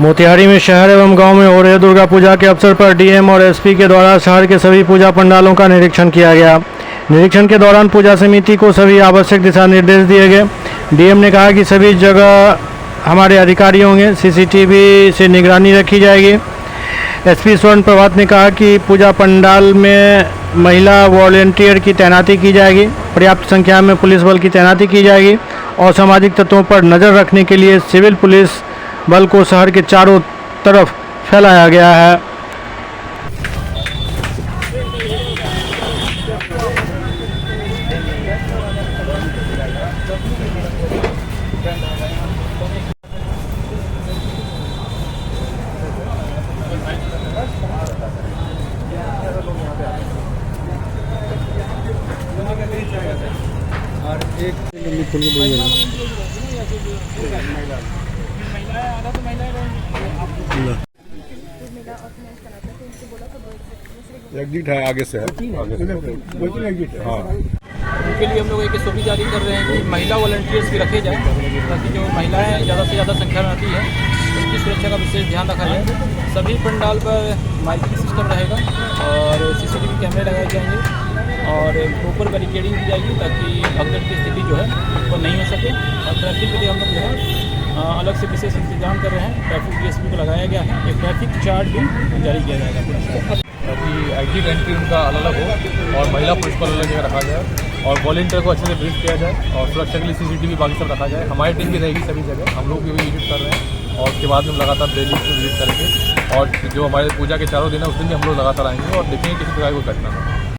मोतिहारी में शहर एवं गांव में हो रहे दुर्गा पूजा के अवसर पर डीएम और एसपी के द्वारा शहर के सभी पूजा पंडालों का निरीक्षण किया गया। निरीक्षण के दौरान पूजा समिति को सभी आवश्यक दिशा निर्देश दिए गए। डीएम ने कहा कि सभी जगह हमारे अधिकारी होंगे, सीसीटीवी से निगरानी रखी जाएगी। एसपी स्वर्ण प्रभात ने कहा कि पूजा पंडाल में महिला वॉलंटियर की तैनाती की जाएगी, पर्याप्त संख्या में पुलिस बल की तैनाती की जाएगी और सामाजिक तत्वों पर नज़र रखने के लिए सिविल पुलिस बल को शहर के चारों तरफ फैलाया गया है। एग्जिट है आगे से है, एग्जिट है। हाँ, उनके लिए हम लोग एक एसओपी जारी कर रहे हैं कि महिला वॉलंटियर्स भी रखे जाए, ताकि जो महिलाएं ज़्यादा से ज़्यादा संख्या में आती है उनकी सुरक्षा का विशेष ध्यान रखा जाए। सभी पंडाल पर माइकिंग सिस्टम रहेगा और सीसीटीवी कैमरे लगाए जाएंगे और प्रॉपर बैरिकेडिंग की जाएगी ताकि भगदड़ की स्थिति जो है वो नहीं हो सके। और ट्रैफिक के लिए हम लोग जो है अलग से विशेष इंतजाम कर रहे हैं। ट्रैफिक डीएसपी को लगाया गया है, एक ट्रैफिक चार्ट भी जारी किया जाएगा ताकि एग्जिट एंट्री उनका अलग अलग हो और महिला पुलिस को अलग जगह रखा जाए और वॉलंटियर को अच्छे से ब्रीफ किया जाए और सुरक्षा के लिए सीसीटीवी बाकी सब रखा जाए। हमारी टीम भी रहेगी सभी जगह, हम लोग भी विजिट कर रहे हैं और उसके बाद हम लगातार डेली विजिट करेंगे और जो हमारे पूजा के चारों दिन है उस दिन भी हम लोग लगातार आएंगे और देखेंगे किसी प्रकार की घटना।